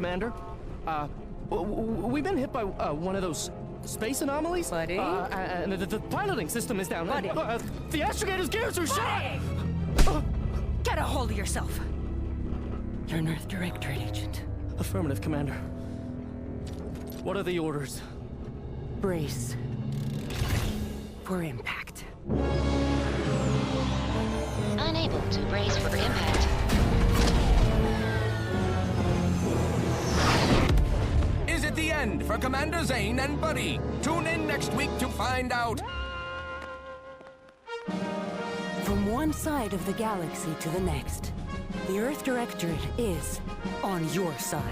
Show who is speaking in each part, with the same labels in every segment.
Speaker 1: Commander. We've been hit by one of those space anomalies.
Speaker 2: Buddy?
Speaker 1: And the piloting system is down.
Speaker 2: Buddy?
Speaker 1: The astrogator's gears are shot!
Speaker 2: Get a hold of yourself. You're an Earth Directorate agent.
Speaker 1: Affirmative, Commander. What are the orders?
Speaker 2: Brace for impact.
Speaker 3: Unable to brace for impact.
Speaker 4: Is it the end for Commander Zane and Buddy? Tune in next week to find out.
Speaker 2: From one side of the galaxy to the next, the Earth Directorate is on your side.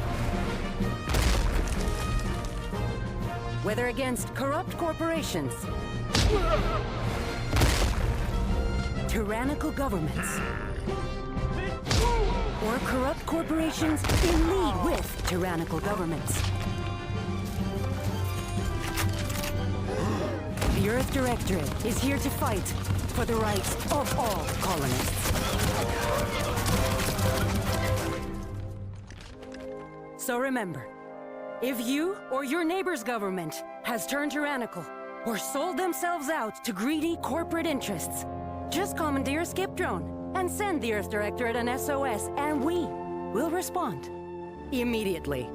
Speaker 2: Whether against corrupt corporations, tyrannical governments, or corrupt corporations in league with tyrannical governments. The Earth Directorate is here to fight for the rights of all colonists. So remember, if you or your neighbor's government has turned tyrannical or sold themselves out to greedy corporate interests, just commandeer a skip drone and send the Earth Directorate an SOS, and we will respond immediately.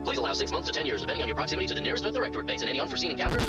Speaker 5: Please allow 6 months to 10 years, depending on your proximity to the nearest Earth Directorate base and any unforeseen encounters.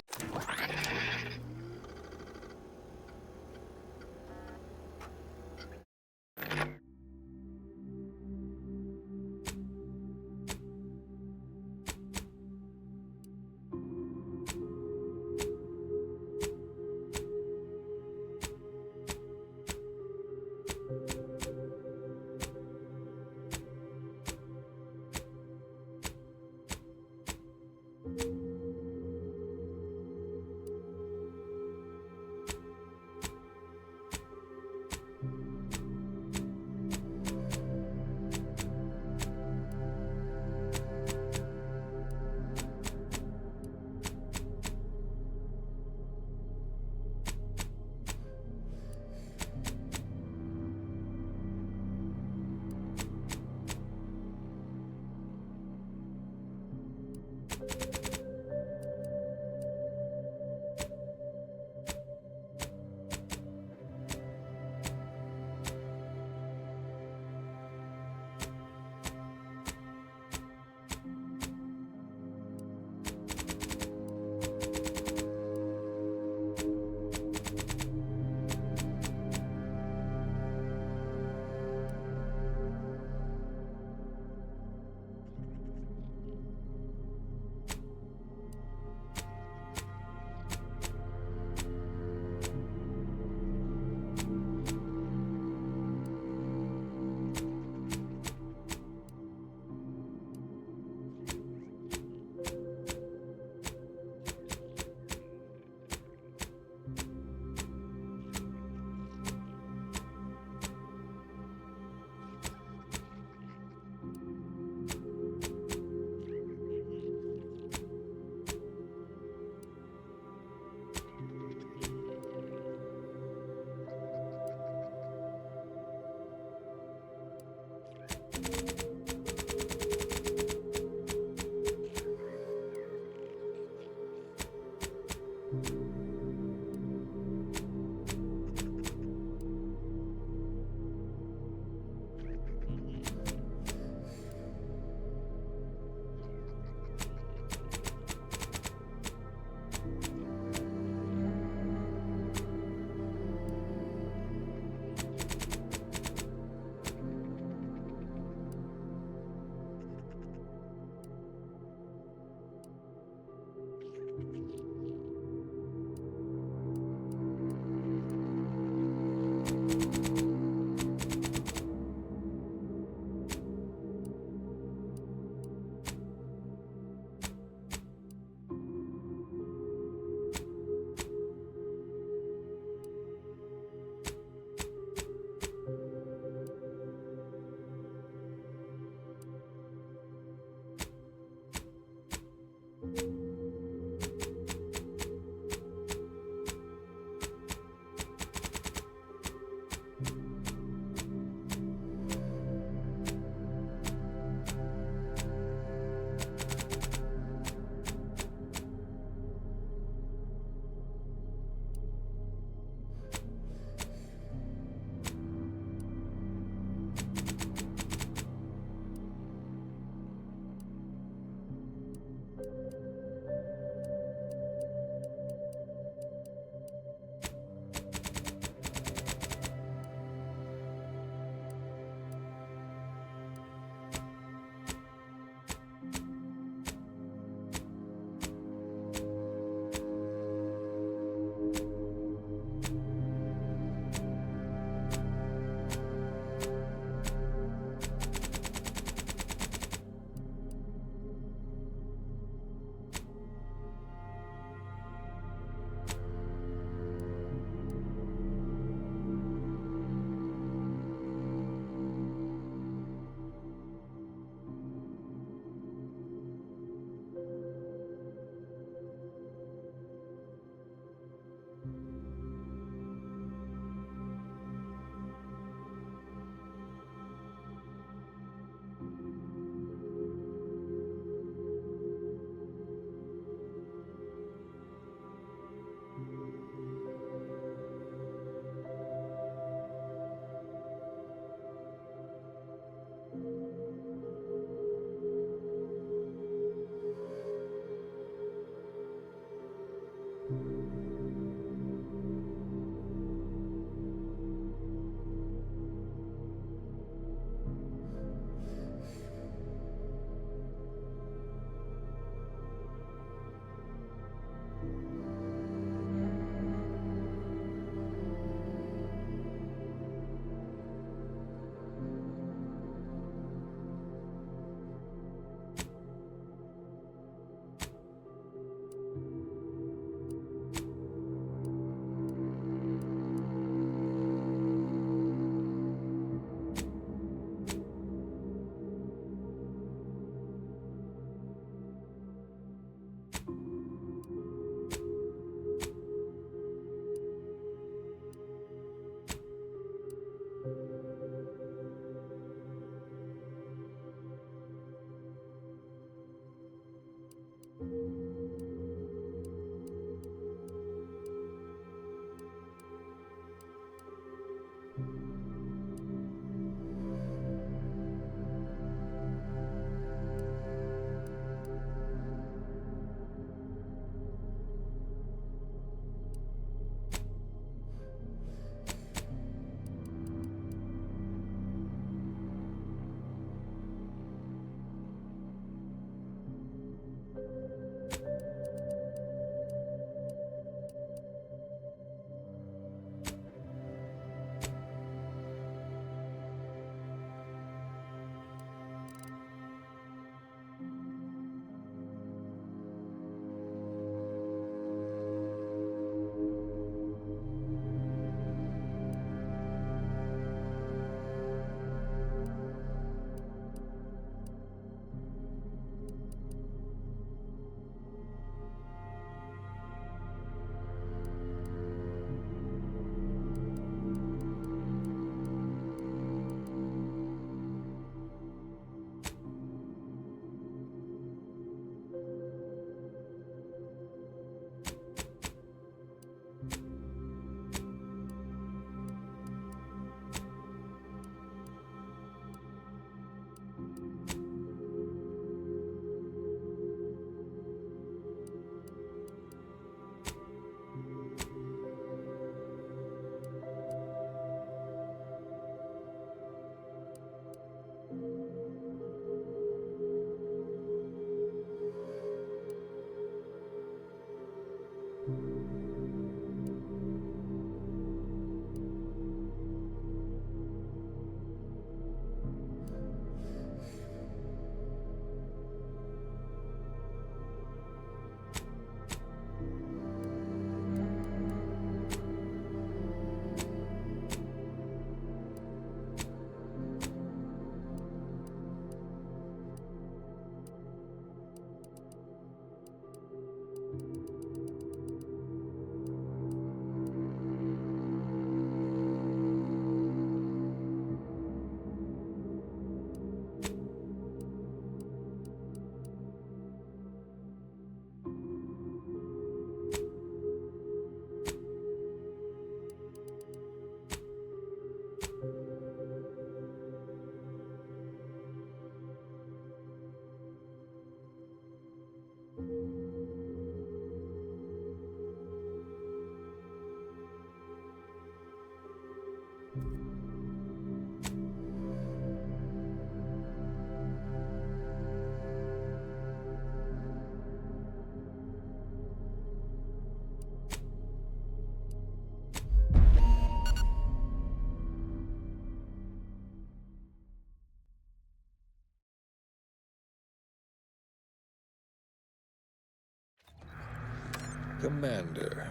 Speaker 6: Commander,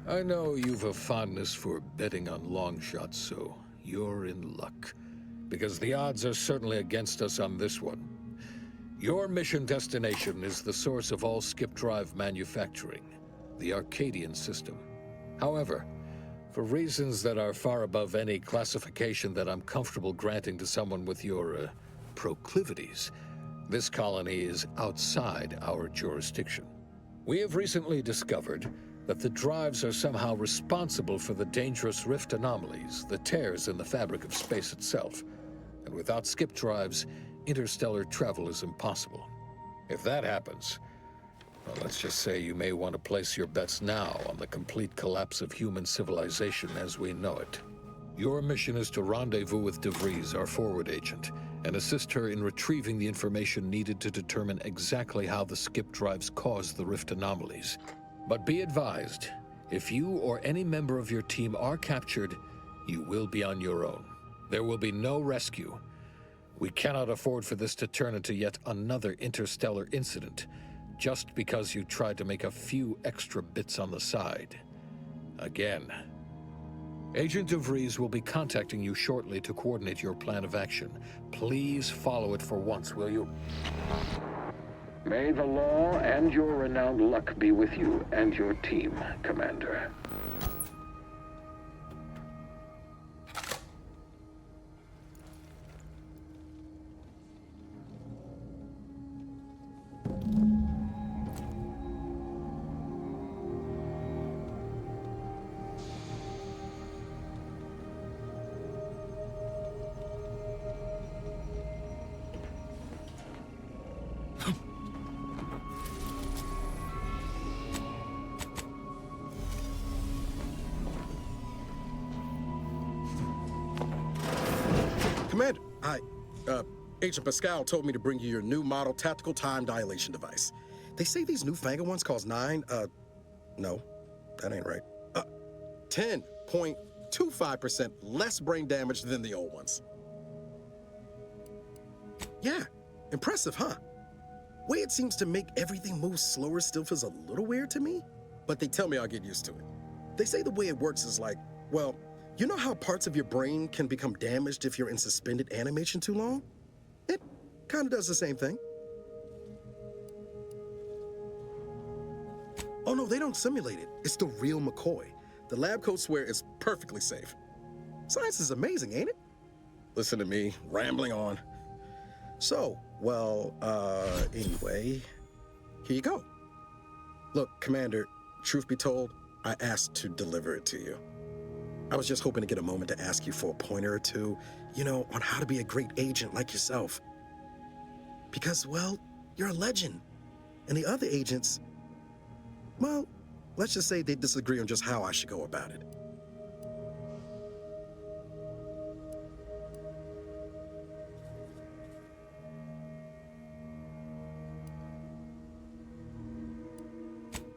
Speaker 6: I know you've a fondness for betting on long shots, so you're in luck. Because the odds are certainly against us on this one. Your mission destination is the source of all skip drive manufacturing, the Arcadian system. However, for reasons that are far above any classification that I'm comfortable granting to someone with your proclivities, this colony is outside our jurisdiction. We have recently discovered that the drives are somehow responsible for the dangerous rift anomalies, the tears in the fabric of space itself. And without skip drives, interstellar travel is impossible. If that happens, well, let's just say you may want to place your bets now on the complete collapse of human civilization as we know it. Your mission is to rendezvous with DeVries, our forward agent, and assist her in retrieving the information needed to determine exactly how the skip drives caused the rift anomalies. But be advised, if you or any member of your team are captured, you will be on your own. There will be no rescue. We cannot afford for this to turn into yet another interstellar incident, just because you tried to make a few extra bits on the side. Again. Agent DeVries will be contacting you shortly to coordinate your plan of action. Please follow it for once, will you?
Speaker 7: May the law and your renowned luck be with you and your team, Commander.
Speaker 8: Commander, Agent Pascal told me to bring you your new model tactical time dilation device. They say these newfangled ones cost no, that ain't right. 10.25% less brain damage than the old ones. Yeah, impressive, huh? Way it seems to make everything move slower still feels a little weird to me, but they tell me I'll get used to it. They say the way it works is like, well, you know how parts of your brain can become damaged if you're in suspended animation too long? It kind of does the same thing. Oh no, they don't simulate it. It's the real McCoy. The lab coats swear it's perfectly safe. Science is amazing, ain't it? Listen to me, rambling on. So, well, anyway, here you go. Look, Commander, truth be told, I asked to deliver it to you. I was just hoping to get a moment to ask you for a pointer or two, you know, on how to be a great agent like yourself. Because, well, you're a legend. And the other agents, well, let's just say they disagree on just how I should go about it.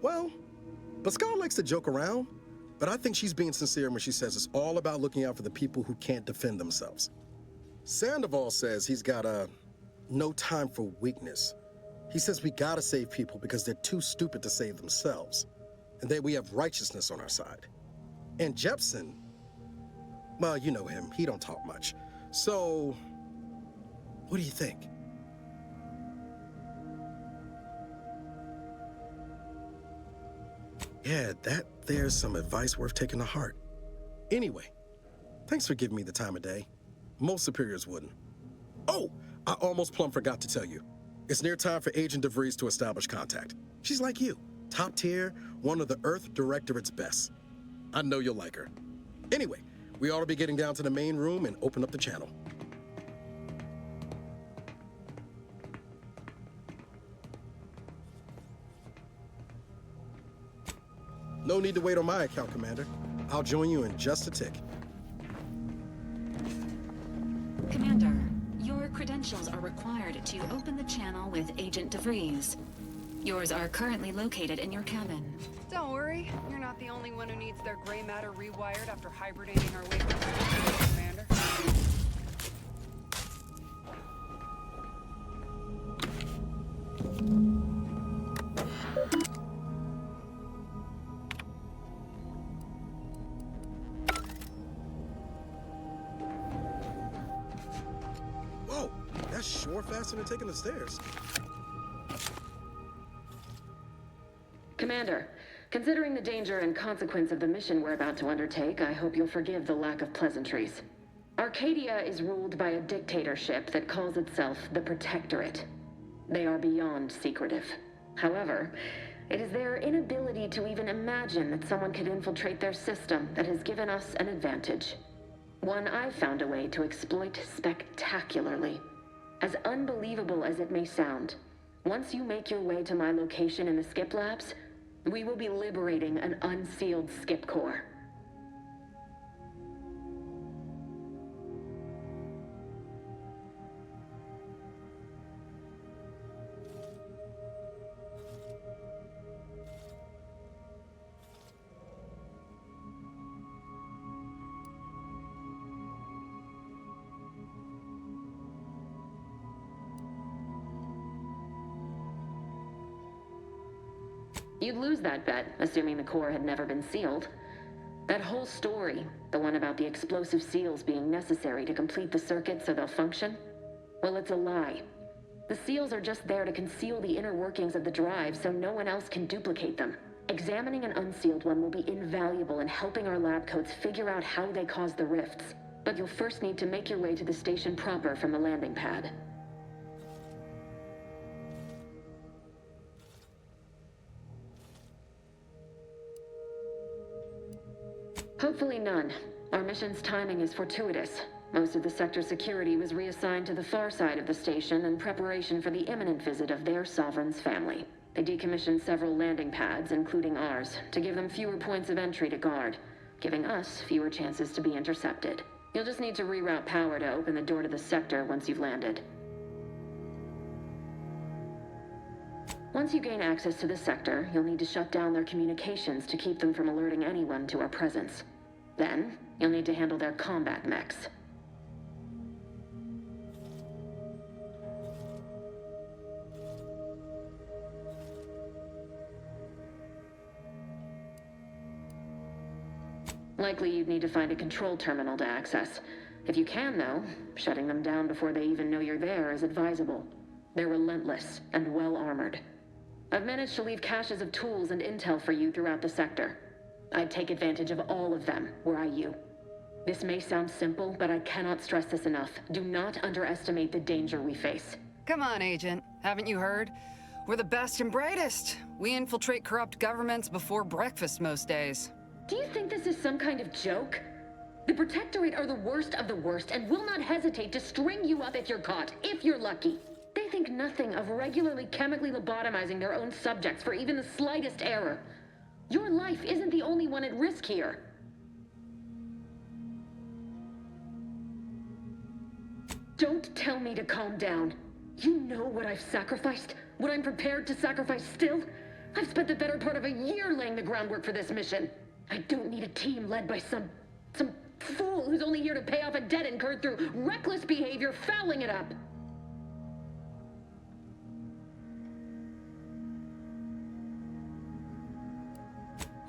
Speaker 8: Well, Pascal likes to joke around, but I think she's being sincere when she says it's all about looking out for the people who can't defend themselves. Sandoval says he's got no time for weakness. He says we gotta save people because they're too stupid to save themselves, and that we have righteousness on our side. And Jepson, well, you know him, he don't talk much. So, what do you think? Yeah, there's some advice worth taking to heart. Anyway, thanks for giving me the time of day. Most superiors wouldn't. Oh, I almost plumb forgot to tell you. It's near time for Agent DeVries to establish contact. She's like you, top tier, one of the Earth Directorate's best. I know you'll like her. Anyway, we ought to be getting down to the main room and open up the channel. No need to wait on my account, Commander. I'll join you in just a tick.
Speaker 9: Commander, your credentials are required to open the channel with Agent DeVries. Yours are currently located in your cabin.
Speaker 10: Don't worry, you're not the only one who needs their gray matter rewired after hibernating our way through, Commander.
Speaker 8: That's sure faster than taking the stairs.
Speaker 11: Commander, considering the danger and consequence of the mission we're about to undertake, I hope you'll forgive the lack of pleasantries. Arcadia is ruled by a dictatorship that calls itself the Protectorate. They are beyond secretive. However, it is their inability to even imagine that someone could infiltrate their system that has given us an advantage. One I've found a way to exploit spectacularly. As unbelievable as it may sound, once you make your way to my location in the Skip Labs, we will be liberating an unsealed Skip Core. You'd lose that bet, assuming the core had never been sealed. That whole story, the one about the explosive seals being necessary to complete the circuit so they'll function, well, it's a lie. The seals are just there to conceal the inner workings of the drive so no one else can duplicate them. Examining an unsealed one will be invaluable in helping our lab coats figure out how they cause the rifts. But you'll first need to make your way to the station proper from the landing pad. Hopefully none. Our mission's timing is fortuitous. Most of the sector's security was reassigned to the far side of the station in preparation for the imminent visit of their sovereign's family. They decommissioned several landing pads, including ours, to give them fewer points of entry to guard, giving us fewer chances to be intercepted. You'll just need to reroute power to open the door to the sector once you've landed. Once you gain access to the sector, you'll need to shut down their communications to keep them from alerting anyone to our presence. Then, you'll need to handle their combat mechs. Likely you'd need to find a control terminal to access. If you can, though, shutting them down before they even know you're there is advisable. They're relentless and well-armored. I've managed to leave caches of tools and intel for you throughout the sector. I'd take advantage of all of them, were I you. This may sound simple, but I cannot stress this enough. Do not underestimate the danger we face.
Speaker 10: Come on, Agent. Haven't you heard? We're the best and brightest. We infiltrate corrupt governments before breakfast most days.
Speaker 11: Do you think this is some kind of joke? The Protectorate are the worst of the worst and will not hesitate to string you up if you're caught, if you're lucky. They think nothing of regularly chemically lobotomizing their own subjects for even the slightest error. Your life isn't the only one at risk here. Don't tell me to calm down. You know what I've sacrificed? What I'm prepared to sacrifice still? I've spent the better part of a year laying the groundwork for this mission. I don't need a team led by some fool who's only here to pay off a debt incurred through reckless behavior, fouling it up.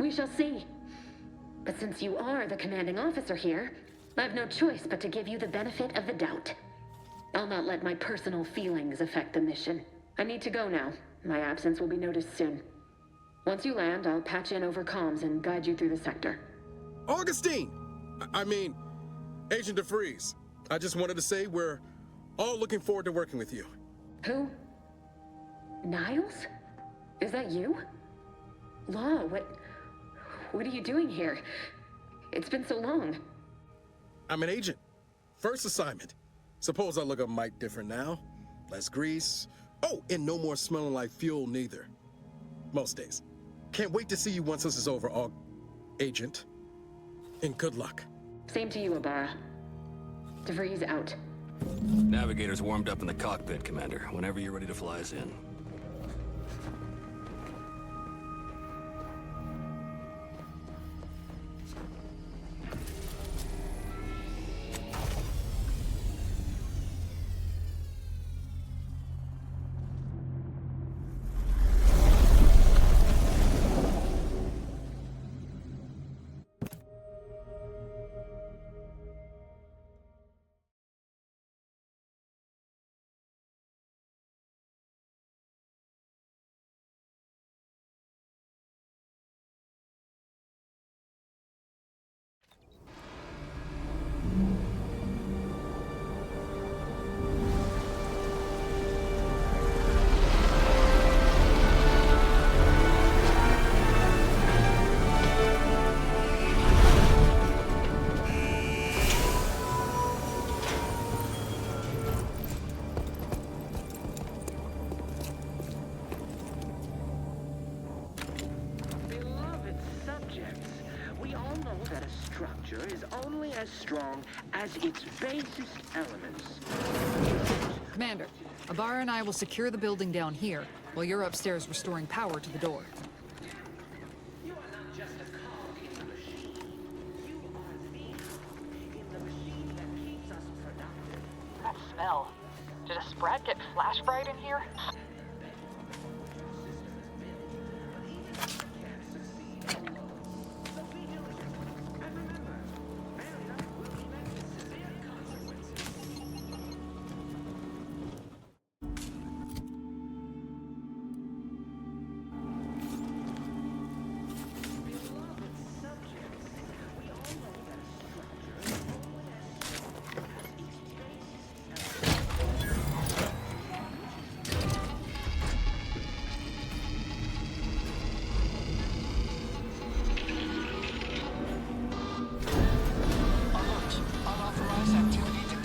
Speaker 11: We shall see. But since you are the commanding officer here, I've no choice but to give you the benefit of the doubt. I'll not let my personal feelings affect the mission. I need to go now. My absence will be noticed soon. Once you land, I'll patch in over comms and guide you through the sector.
Speaker 8: Augustine! I mean, Agent DeFreeze. I just wanted to say we're all looking forward to working with you.
Speaker 11: Who? Niles? Is that you? Law, what are you doing here? It's been so long.
Speaker 8: I'm an agent. First assignment. Suppose I look a mite different now. Less grease. Oh, and no more smelling like fuel neither. Most days. Can't wait to see you once this is over, Agent. And good luck.
Speaker 11: Same to you, Ibarra. DeVries out.
Speaker 5: Navigator's warmed up in the cockpit, Commander. Whenever you're ready to fly us in.
Speaker 12: structure is only as strong as its basest elements.
Speaker 10: Commander, Ibarra and I will secure the building down here, while you're upstairs restoring power to the door.
Speaker 12: You are not just a cog in the machine. You are the cog in the machine that keeps us productive.
Speaker 10: That smell. Did a sprat get flash fried in here?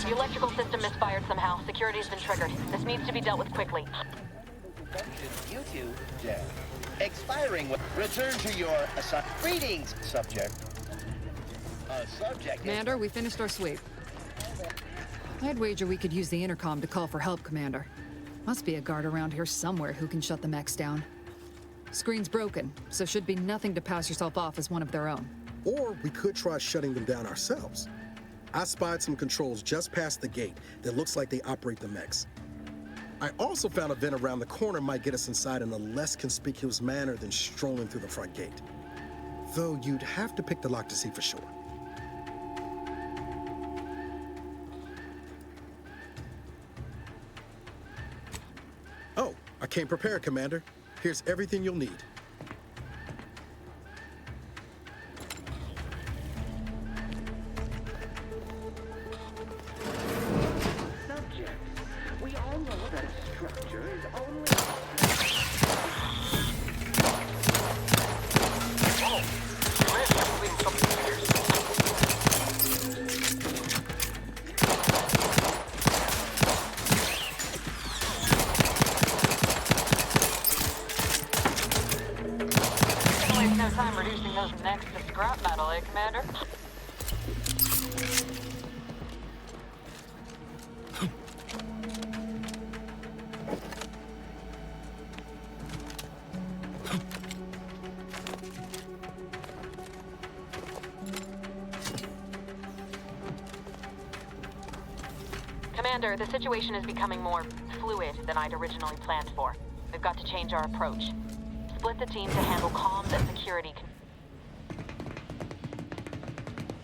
Speaker 13: The electrical system misfired somehow. Security's been triggered. This needs to be dealt with quickly.
Speaker 14: You two, Jack. Expiring. Return to your greetings, subject. Subject.
Speaker 10: Commander, we finished our sweep. I'd wager we could use the intercom to call for help, Commander. Must be a guard around here somewhere who can shut the mechs down. Screen's broken, so should be nothing to pass yourself off as one of their own.
Speaker 8: Or we could try shutting them down ourselves. I spied some controls just past the gate that looks like they operate the mechs. I also found a vent around the corner might get us inside in a less conspicuous manner than strolling through the front gate. Though you'd have to pick the lock to see for sure. Oh, I came prepared, Commander. Here's everything you'll need.
Speaker 12: We all know that a structure is only...
Speaker 13: Waste no time reducing those necks to scrap metal, eh, Commander? Commander, the situation is becoming more fluid than I'd originally planned for. We've got to change our approach. Split the team to handle comms and security.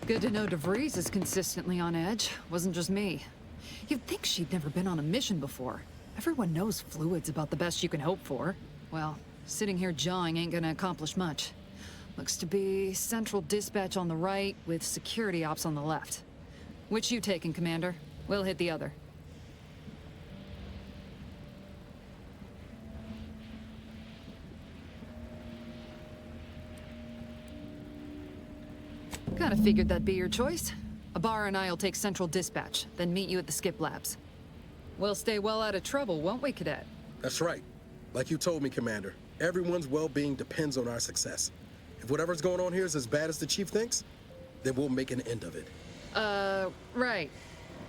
Speaker 10: Good to know DeVries is consistently on edge. Wasn't just me. You'd think she'd never been on a mission before. Everyone knows fluid's about the best you can hope for. Well, sitting here jawing ain't gonna accomplish much. Looks to be central dispatch on the right with security ops on the left. Which you taking, Commander? We'll hit the other. Kinda figured that'd be your choice. Ibarra and I'll take central dispatch, then meet you at the skip labs. We'll stay well out of trouble, won't we, Cadet?
Speaker 8: That's right. Like you told me, Commander, everyone's well-being depends on our success. If whatever's going on here is as bad as the Chief thinks, then we'll make an end of it.
Speaker 10: Right.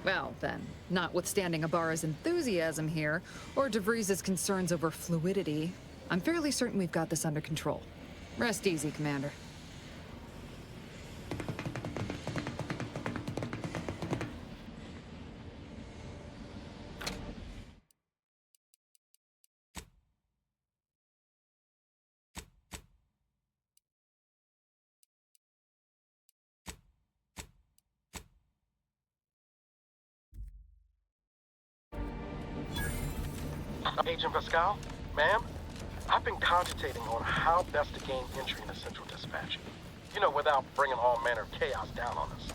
Speaker 10: Well, then, notwithstanding Ibarra's enthusiasm here, or DeVries' concerns over fluidity, I'm fairly certain we've got this under control. Rest easy, Commander.
Speaker 15: Agent Pascal, ma'am, I've been cogitating on how best to gain entry into Central Dispatch. You know, without bringing all manner of chaos down on us.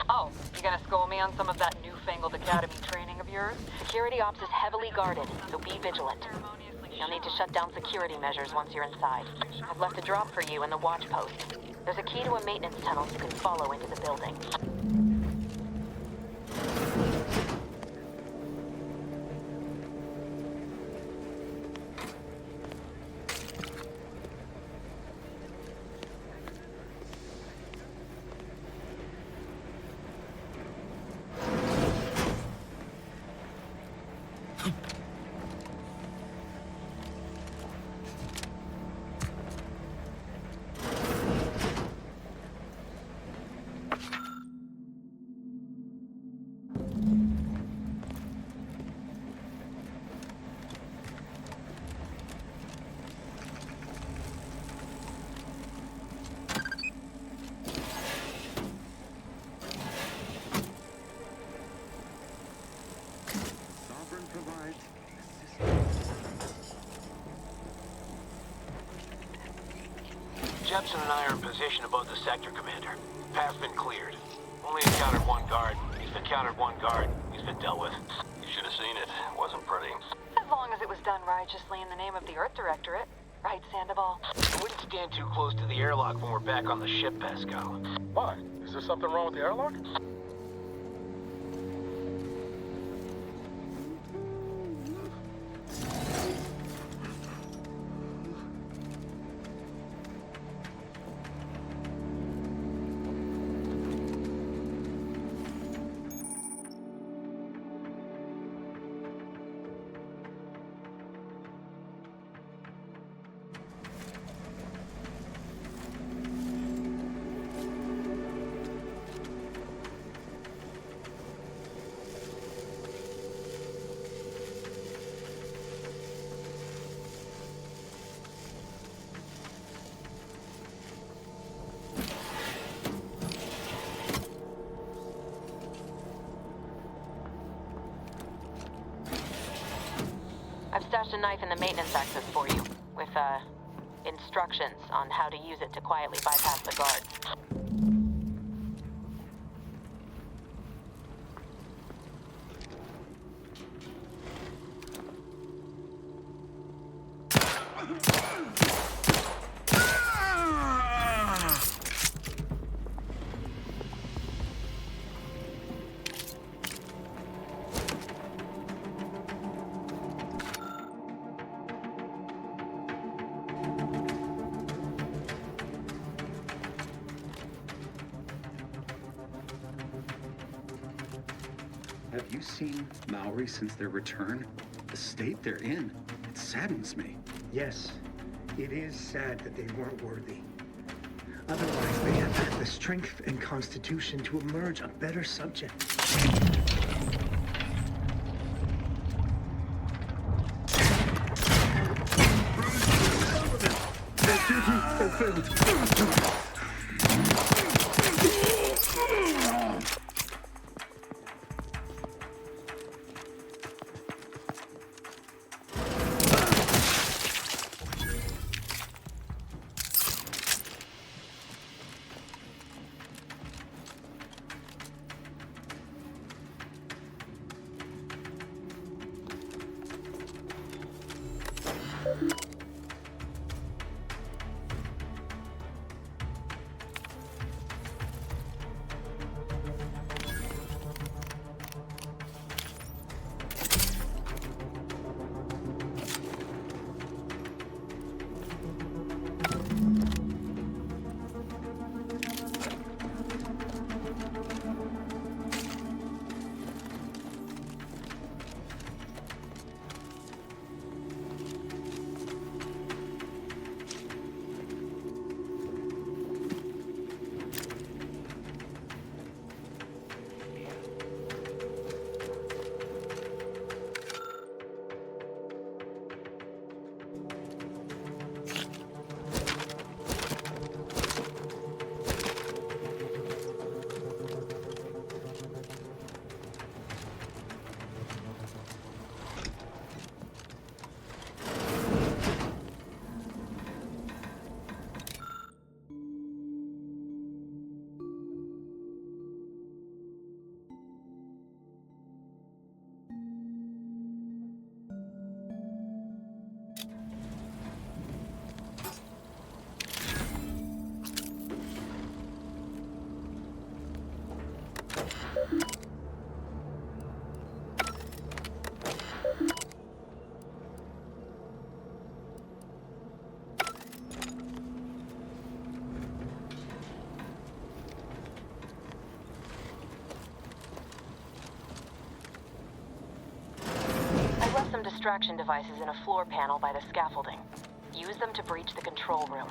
Speaker 13: Oh, you gonna school me on some of that newfangled academy training of yours? Security ops is heavily guarded, so be vigilant. You'll need to shut down security measures once you're inside. I've left a drop for you in the watch post. There's a key to a maintenance tunnel you can follow into the building.
Speaker 16: Captain and I are in position above the sector, Commander. Path's been cleared. Only encountered one guard. He's been dealt with.
Speaker 5: You should have seen it. It wasn't pretty.
Speaker 13: As long as it was done righteously in the name of the Earth Directorate. Right, Sandoval?
Speaker 16: I wouldn't stand too close to the airlock when we're back on the ship, Pascal.
Speaker 15: Why? Is there something wrong with the airlock?
Speaker 13: I've stashed a knife in the maintenance access for you, with, instructions on how to use it to quietly bypass the guards.
Speaker 17: Have you seen Maori since their return? The state they're in, it saddens me.
Speaker 18: Yes, it is sad that they weren't worthy. Otherwise, they have had the strength and constitution to emerge a better subject.
Speaker 13: Some distraction devices in a floor panel by the scaffolding. Use them to breach the control room.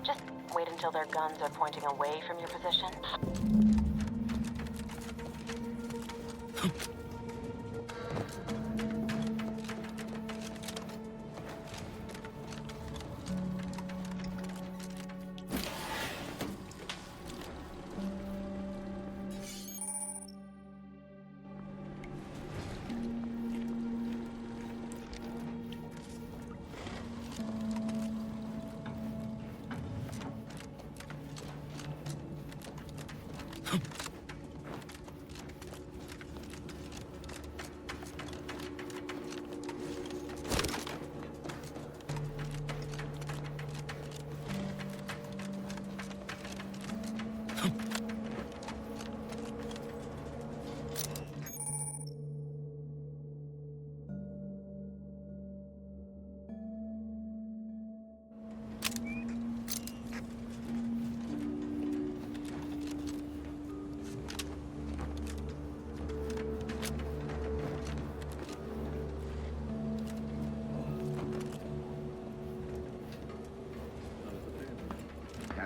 Speaker 13: Just wait until their guns are pointing away from your position.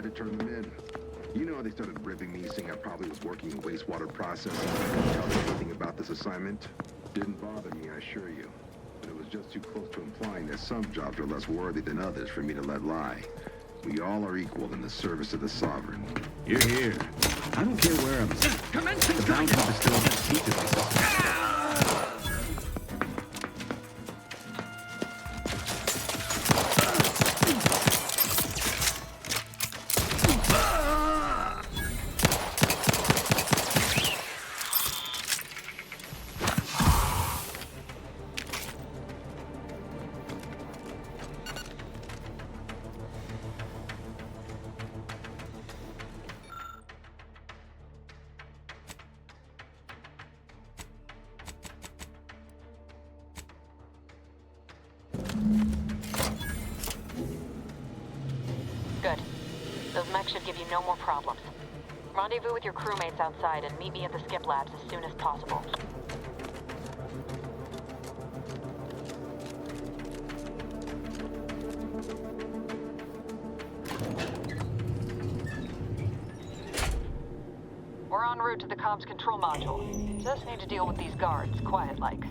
Speaker 19: to turn them in. You know, they started ribbing me, saying I probably was working in wastewater processing. I couldn't tell them anything about this assignment. Didn't bother me, I assure you. But it was just too close to implying that some jobs are less worthy than others for me to let lie. We all are equal in the service of the Sovereign.
Speaker 17: You're here. I don't care where I'm at. The bound cup is still just teaching myself.
Speaker 13: Good. Those mechs should give you no more problems. Rendezvous with your crewmates outside and meet me at the skip labs as soon as possible. We're en route to the comms control module. Just need to deal with these guards, quiet-like.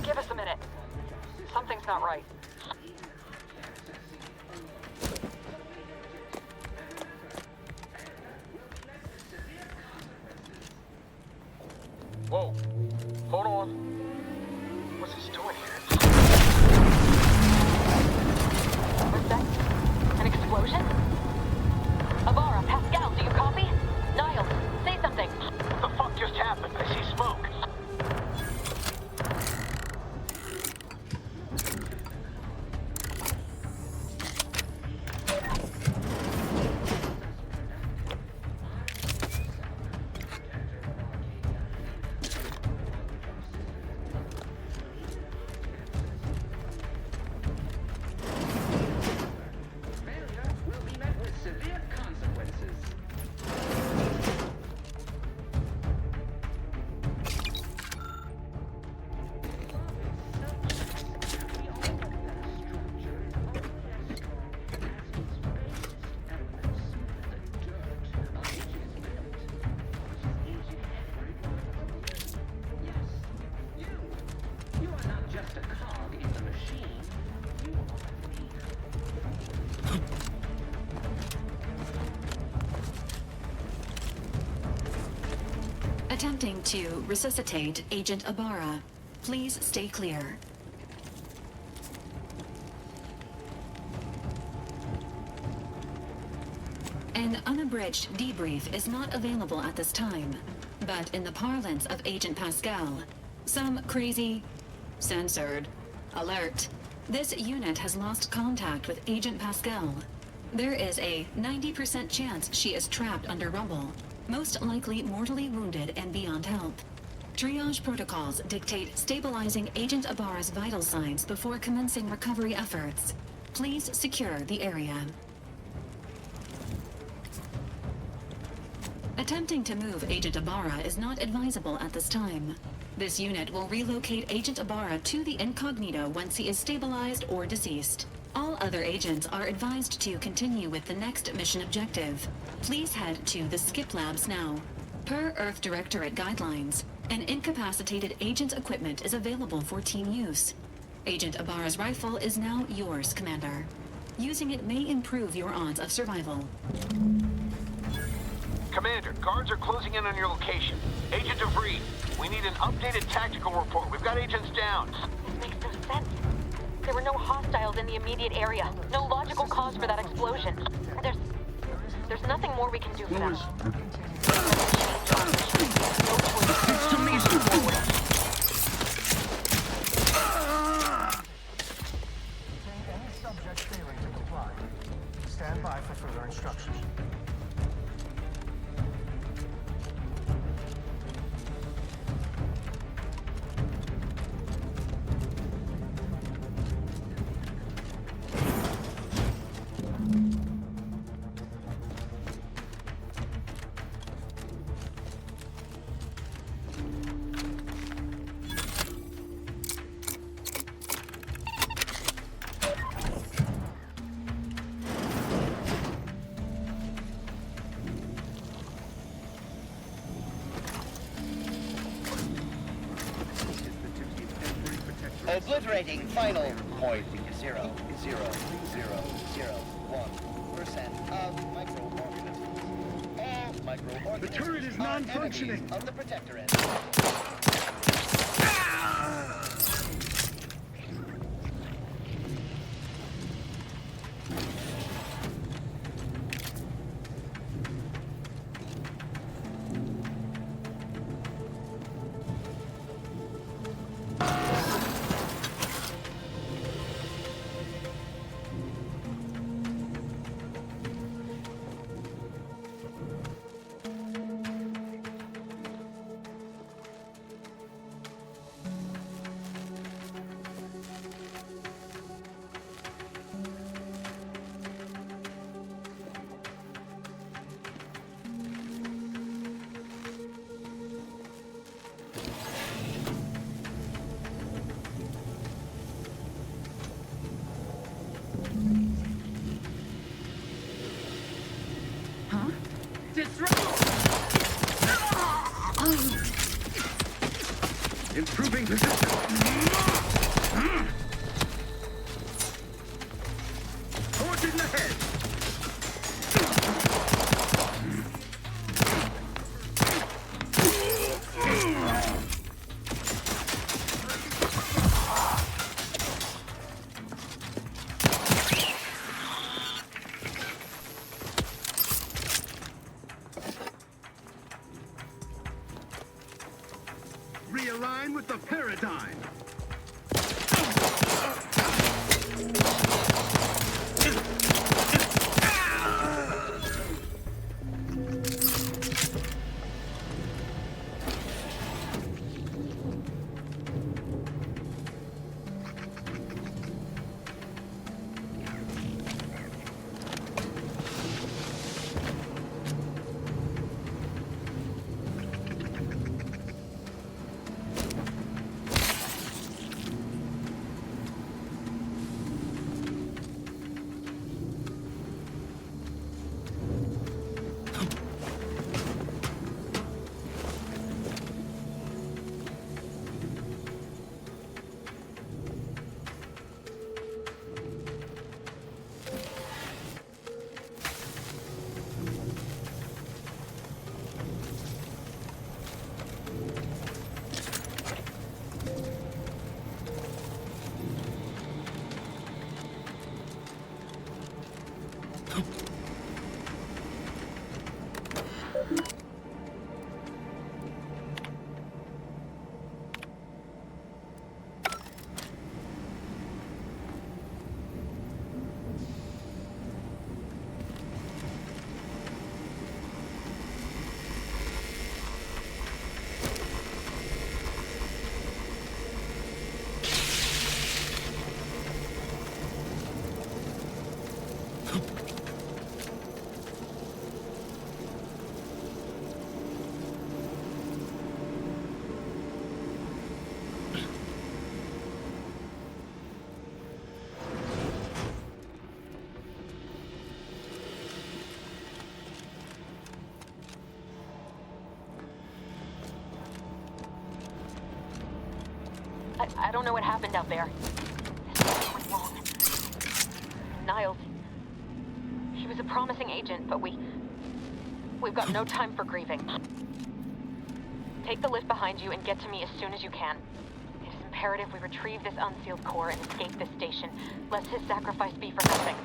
Speaker 13: Give us a minute. Something's not right.
Speaker 15: Whoa. Hold on. What's this doing here?
Speaker 13: Was that an explosion? Avara, Pascal, do you copy? Niles, say something.
Speaker 16: What the fuck just happened? I see smoke.
Speaker 9: Attempting to resuscitate Agent Ibarra. Please stay clear. An unabridged debrief is not available at this time, but in the parlance of Agent Pascal, some crazy, censored, alert. This unit has lost contact with Agent Pascal. There is a 90% chance she is trapped under rubble, most likely mortally wounded and beyond help. Triage protocols dictate stabilizing Agent Ibarra's vital signs before commencing recovery efforts. Please secure the area. Attempting to move Agent Ibarra is not advisable at this time. This unit will relocate Agent Ibarra to the incognito once he is stabilized or deceased. All other agents are advised to continue with the next mission objective. Please head to the skip labs now. Per Earth Directorate guidelines, an incapacitated agent's equipment is available for team use. Agent Ibarra's rifle is now yours, Commander. Using it may improve your odds of survival.
Speaker 16: Commander, guards are closing in on your location. Agent DeVries, we need an updated tactical report. We've got agents down.
Speaker 13: This makes no sense. There were no hostiles in the immediate area. No logical cause for that explosion. There's nothing more we can do for them. no choice. To me, forward.
Speaker 12: Any subject failing to comply. Stand by for further instructions.
Speaker 14: Obliterating final 0.000001% of microorganisms. All microorganisms.
Speaker 18: The turret is
Speaker 14: are
Speaker 18: non-functioning.
Speaker 14: enemies of the Protectorate.
Speaker 18: Improving position. Torch in the head. Realign with the paradigm.
Speaker 13: I don't know what happened out there. Something went wrong. Niles. He was a promising agent, but we've got no time for grieving. Take the lift behind you and get to me as soon as you can. It is imperative we retrieve this unsealed core and escape this station, lest his sacrifice be for nothing.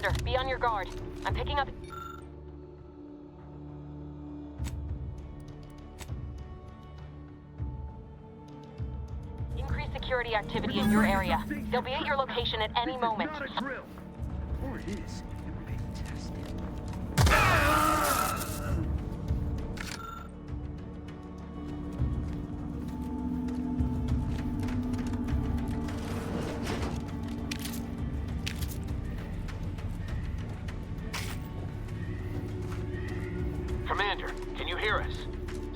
Speaker 13: Commander, be on your guard. I'm picking up... increased security activity in your area. They'll be at your location at any moment.
Speaker 18: Not a drill. Or it is. It remains tested.
Speaker 16: Commander, can you hear us?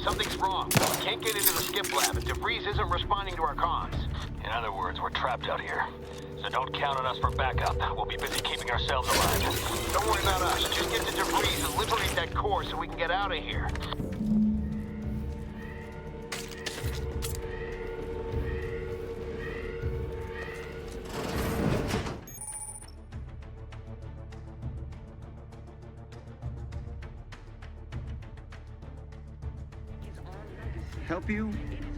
Speaker 16: Something's wrong. We can't get into the skip lab, and DeVries isn't responding to our comms. In other words, we're trapped out here. So don't count on us for backup. We'll be busy keeping ourselves alive. Don't worry about us. Just get to DeVries and liberate that core so we can get out of here.
Speaker 18: Help you?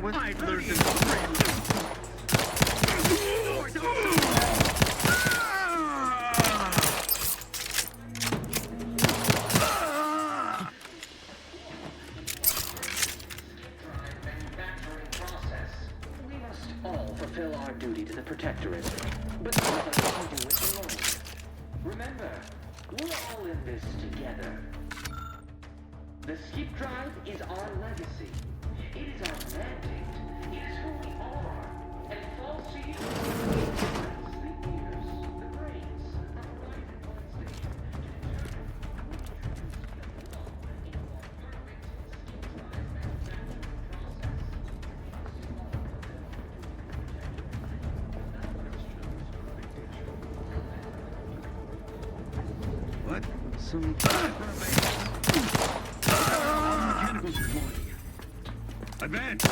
Speaker 18: What? I've learned this.
Speaker 7: We must all fulfill our duty to the Protectorate, but none of us can do it alone. Remember, we're all in this together. The skip drive is our legacy. It is our mandate. It is who we are. And it falls to you. The ears, the brains, our right and one station.
Speaker 18: What? Some mechanicals deploying. Advance!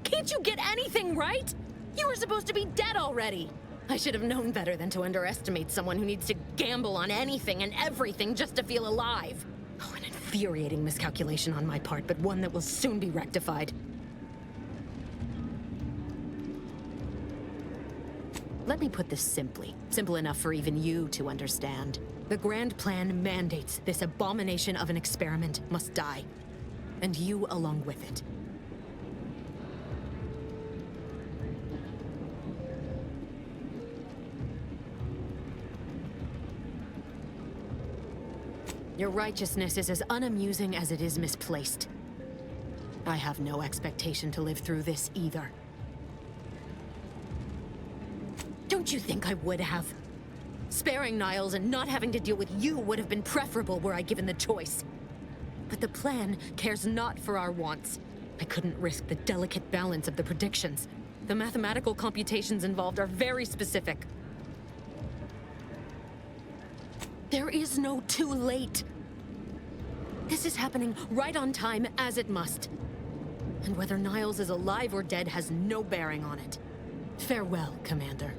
Speaker 2: Can't you get anything right? You were supposed to be dead already. I should have known better than to underestimate someone who needs to gamble on anything and everything just to feel alive. Oh, an infuriating miscalculation on my part, but one that will soon be rectified. Let me put this simply. Simple enough for even you to understand. The grand plan mandates this abomination of an experiment must die. And you along with it. Your righteousness is as unamusing as it is misplaced. I have no expectation to live through this either. Don't you think I would have? Sparing Niles and not having to deal with you would have been preferable were I given the choice. But the plan cares not for our wants. I couldn't risk the delicate balance of the predictions. The mathematical computations involved are very specific. There is no too late. This is happening right on time, as it must. And whether Niles is alive or dead has no bearing on it. Farewell, Commander.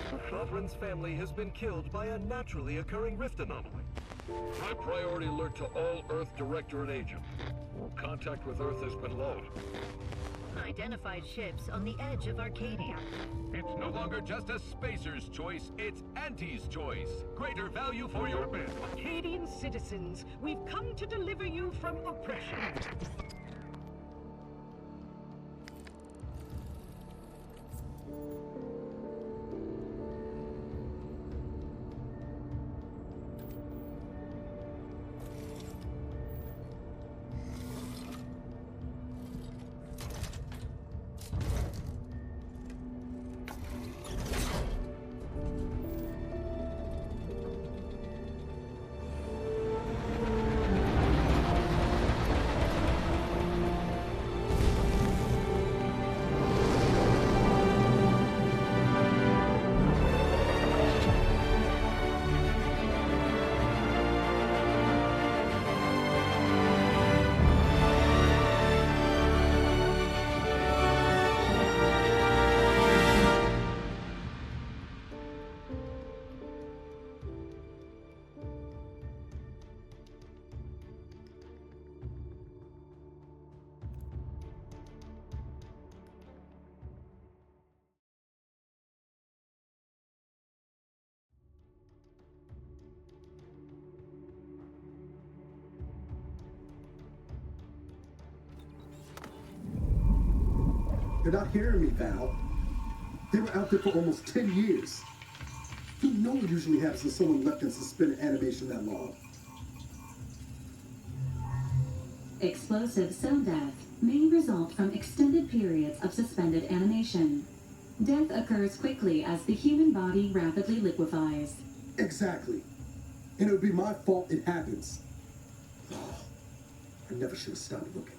Speaker 20: The Sovereign's family has been killed by a naturally occurring rift anomaly. High priority alert to all Earth Directorate agents. Contact with Earth has been low.
Speaker 21: Identified ships on the edge of Arcadia.
Speaker 4: It's no longer just a spacer's choice, it's Auntie's choice. Greater value for your bid.
Speaker 21: Arcadian citizens, we've come to deliver you from oppression.
Speaker 22: You're not hearing me, Val. They were out there for almost 10 years. You know what usually happens when someone left in suspended animation that long.
Speaker 9: Explosive cell death may result from extended periods of suspended animation. Death occurs quickly as the human body rapidly liquefies.
Speaker 22: Exactly. And it would be my fault it happens. Oh, I never should have stopped looking.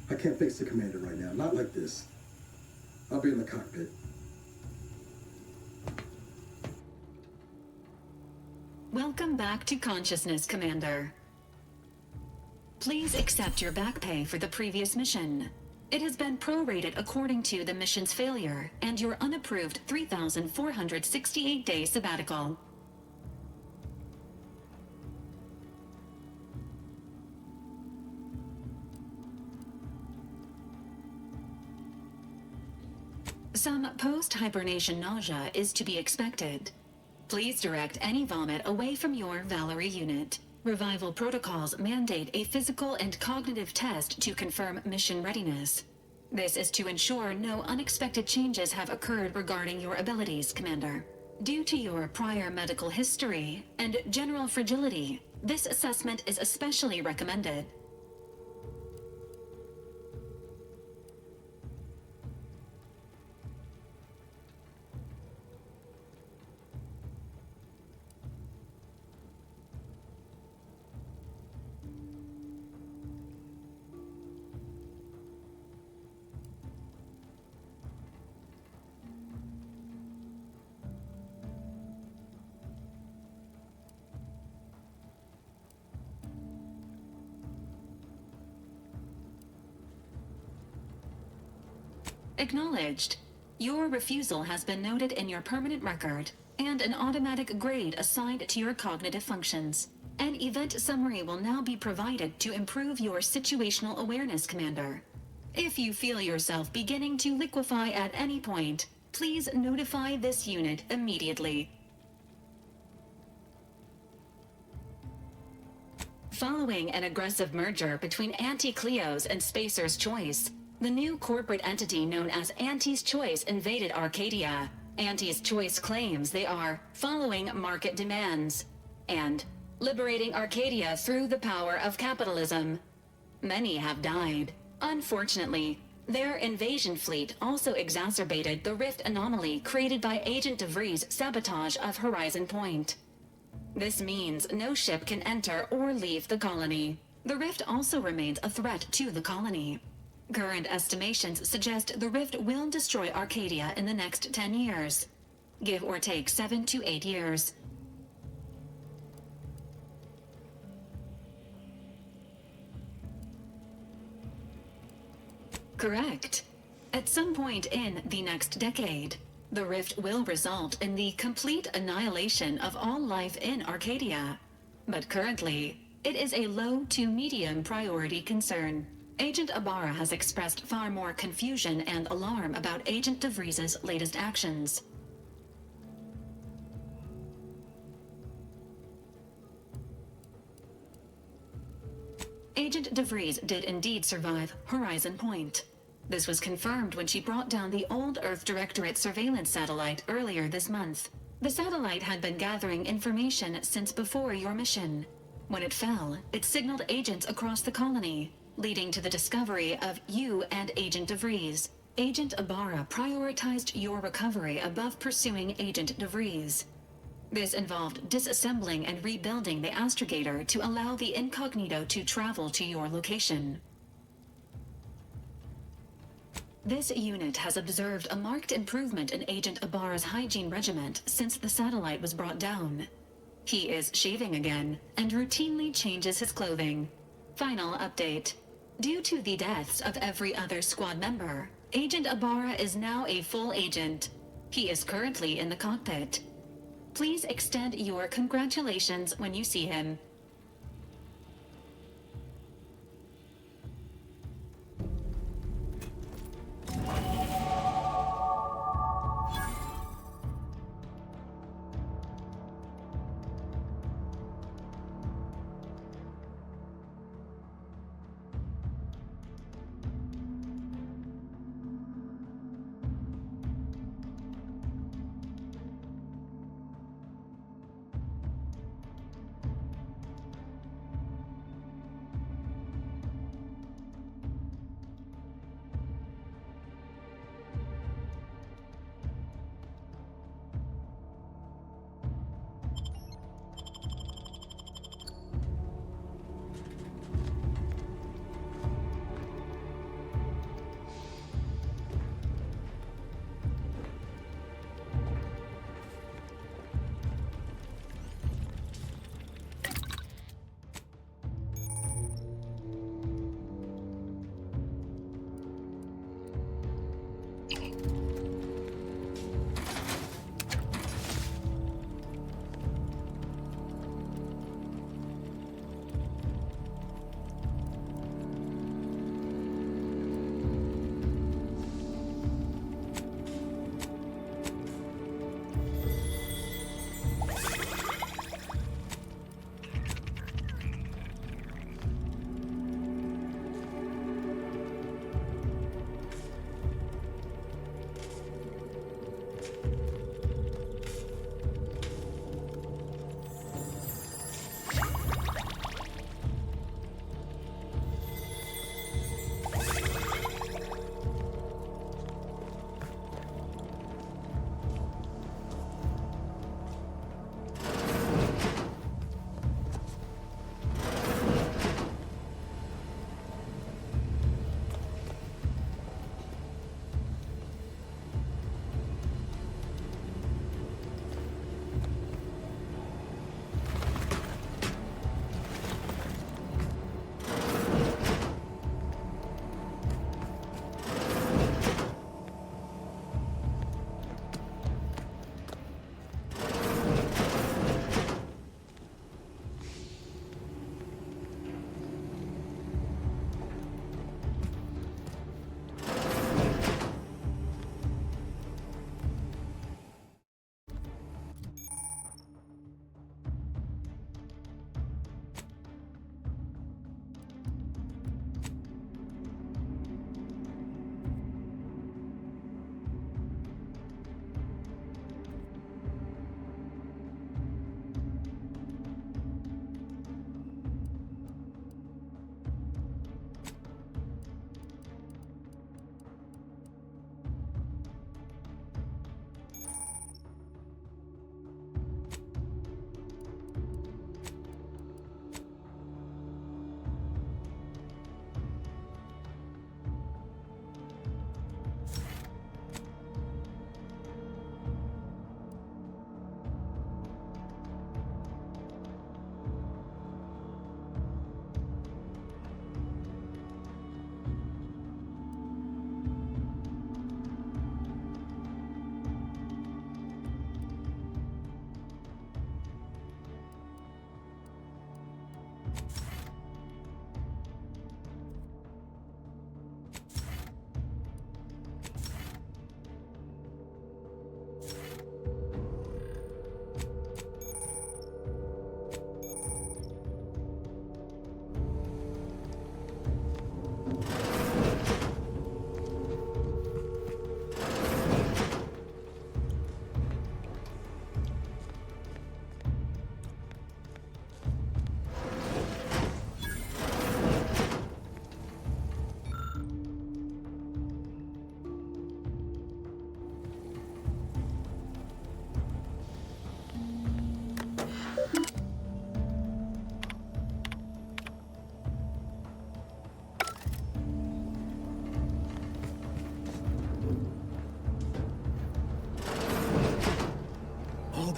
Speaker 22: I can't face the commander right now. Not like this. I'll be in the cockpit.
Speaker 9: Welcome back to consciousness, Commander. Please accept your back pay for the previous mission. It has been prorated according to the mission's failure and your unapproved 3,468-day sabbatical. Some post-hibernation nausea is to be expected. Please direct any vomit away from your Valerie unit. Revival protocols mandate a physical and cognitive test to confirm mission readiness. This is to ensure no unexpected changes have occurred regarding your abilities, Commander. Due to your prior medical history and general fragility, this assessment is especially recommended. Acknowledged. Your refusal has been noted in your permanent record, and an automatic grade assigned to your cognitive functions. An event summary will now be provided to improve your situational awareness, Commander. If you feel yourself beginning to liquefy at any point, please notify this unit immediately. Following an aggressive merger between Anti-Cleo's and Spacer's Choice, the new corporate entity known as Auntie's Choice invaded Arcadia. Auntie's Choice claims they are following market demands and liberating Arcadia through the power of capitalism. Many have died. Unfortunately, their invasion fleet also exacerbated the rift anomaly created by Agent DeVries' sabotage of Horizon Point. This means no ship can enter or leave the colony. The rift also remains a threat to the colony. Current estimations suggest the rift will destroy Arcadia in the next 10 years. Give or take 7 to 8 years. Correct. At some point in the next decade. The rift will result in the complete annihilation of all life in Arcadia. But currently, it is a low to medium priority concern. Agent Ibarra has expressed far more confusion and alarm about Agent DeVries's latest actions. Agent DeVries did indeed survive Horizon Point. This was confirmed when she brought down the old Earth Directorate surveillance satellite earlier this month. The satellite had been gathering information since before your mission. When it fell, it signaled agents across the colony, leading to the discovery of you and Agent DeVries. Agent Ibarra prioritized your recovery above pursuing Agent DeVries. This involved disassembling and rebuilding the astrogator to allow the incognito to travel to your location. This unit has observed a marked improvement in Agent Ibarra's hygiene regiment since the satellite was brought down. He is shaving again and routinely changes his clothing. Final update. Due to the deaths of every other squad member, Agent Ibarra is now a full agent. He is currently in the cockpit. Please extend your congratulations when you see him.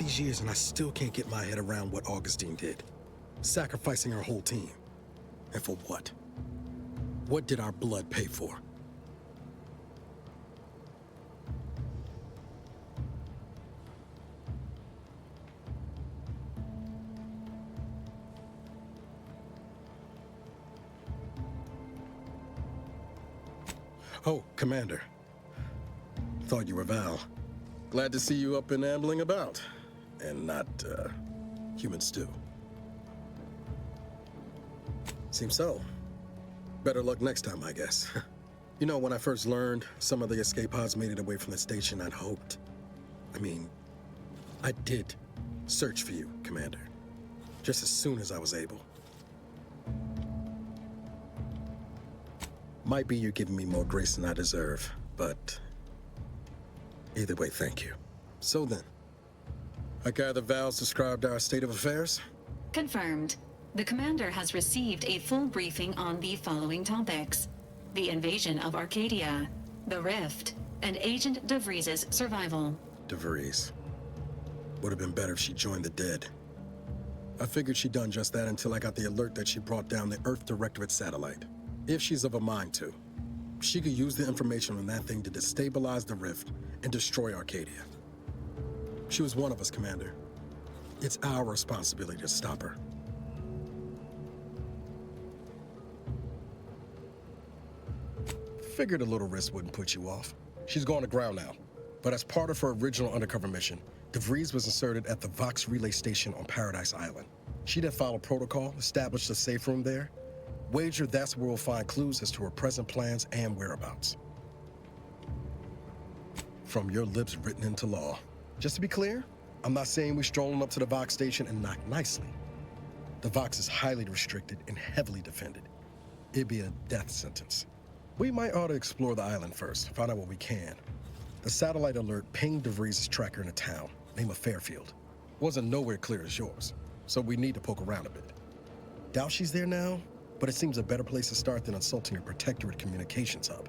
Speaker 8: these years and I still can't get my head around what Augustine did. Sacrificing her whole team. And for what? What did our blood pay for? Oh, Commander. Thought you were Val. Glad to see you up and ambling about. And not, human stew. Seems so. Better luck next time, I guess. You know, when I first learned some of the escape pods made it away from the station, I'd hoped. I did search for you, Commander. Just as soon as I was able. Might be you're giving me more grace than I deserve, but either way, thank you. So then, I gather Val's described our state of affairs?
Speaker 9: Confirmed. The commander has received a full briefing on the following topics: the invasion of Arcadia, the Rift, and Agent DeVries's survival.
Speaker 8: DeVries. Would have been better if she joined the dead. I figured she'd done just that until I got the alert that she brought down the Earth Directorate satellite. If she's of a mind to, she could use the information on that thing to destabilize the Rift and destroy Arcadia. She was one of us, Commander. It's our responsibility to stop her. Figured a little risk wouldn't put you off. She's going to ground now. But as part of her original undercover mission, DeVries was inserted at the Vox Relay Station on Paradise Island. She'd have followed protocol, established a safe room there. Wager that's where we'll find clues as to her present plans and whereabouts. From your lips written into law. Just to be clear, I'm not saying we're strolling up to the Vox station and knock nicely. The Vox is highly restricted and heavily defended. It'd be a death sentence. We might ought to explore the island first, find out what we can. The satellite alert pinged DeVries' tracker in a town, name of Fairfield. Wasn't nowhere clear as yours, so we need to poke around a bit. Doubt she's there now, but it seems a better place to start than insulting her protectorate communications hub.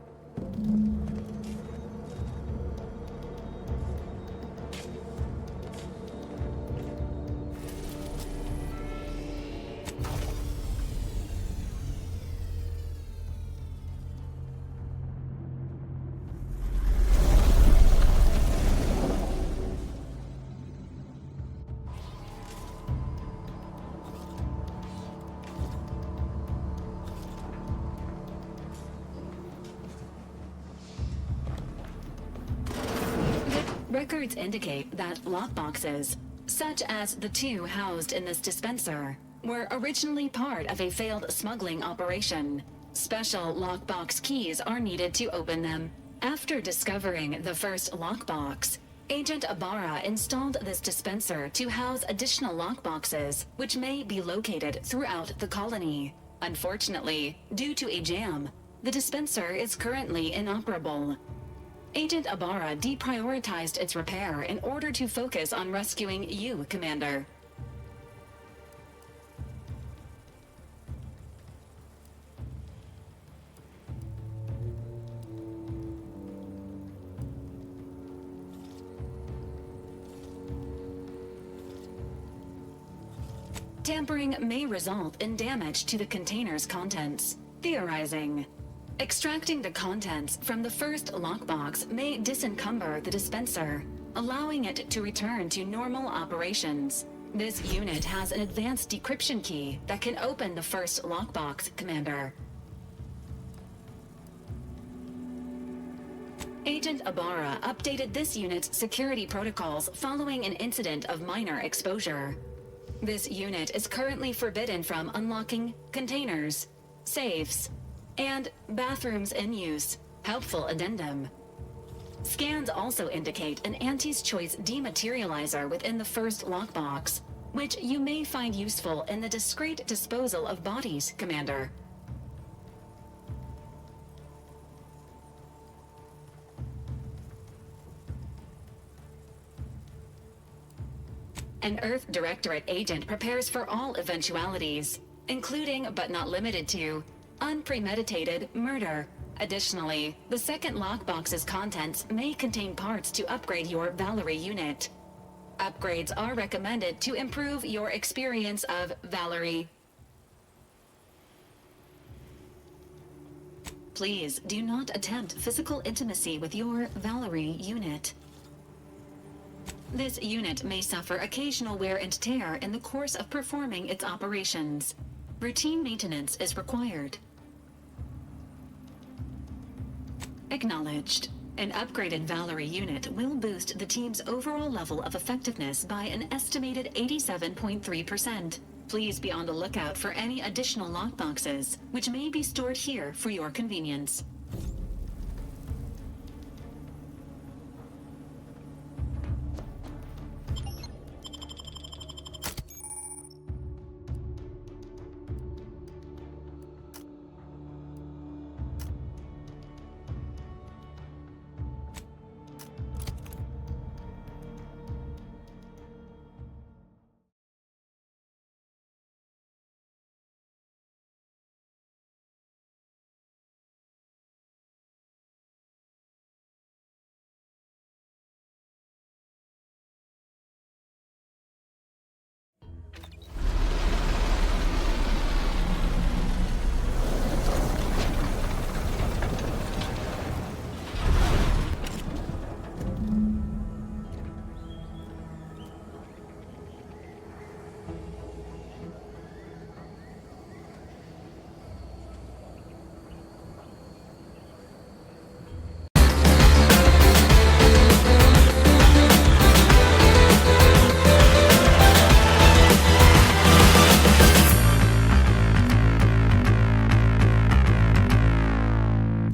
Speaker 9: Records indicate that lockboxes, such as the two housed in this dispenser, were originally part of a failed smuggling operation. Special lockbox keys are needed to open them. After discovering the first lockbox, Agent Ibarra installed this dispenser to house additional lockboxes, which may be located throughout the colony. Unfortunately, due to a jam, the dispenser is currently inoperable. Agent Ibarra deprioritized its repair in order to focus on rescuing you, Commander. Tampering may result in damage to the container's contents. Theorizing. Extracting the contents from the first lockbox may disencumber the dispenser, allowing it to return to normal operations. This unit has an advanced decryption key that can open the first lockbox, Commander. Agent Ibarra updated this unit's security protocols following an incident of minor exposure. This unit is currently forbidden from unlocking containers, safes, and bathrooms in use. Helpful addendum. Scans also indicate an Auntie's Choice dematerializer within the first lockbox, which you may find useful in the discreet disposal of bodies, Commander. An Earth Directorate agent prepares for all eventualities, including but not limited to unpremeditated murder. Additionally, the second lockbox's contents may contain parts to upgrade your Valerie unit. Upgrades are recommended to improve your experience of Valerie. Please do not attempt physical intimacy with your Valerie unit. This unit may suffer occasional wear and tear in the course of performing its operations. Routine maintenance is required. Acknowledged. An upgraded Valerie unit will boost the team's overall level of effectiveness by an estimated 87.3%. Please be on the lookout for any additional lockboxes, which may be stored here for your convenience.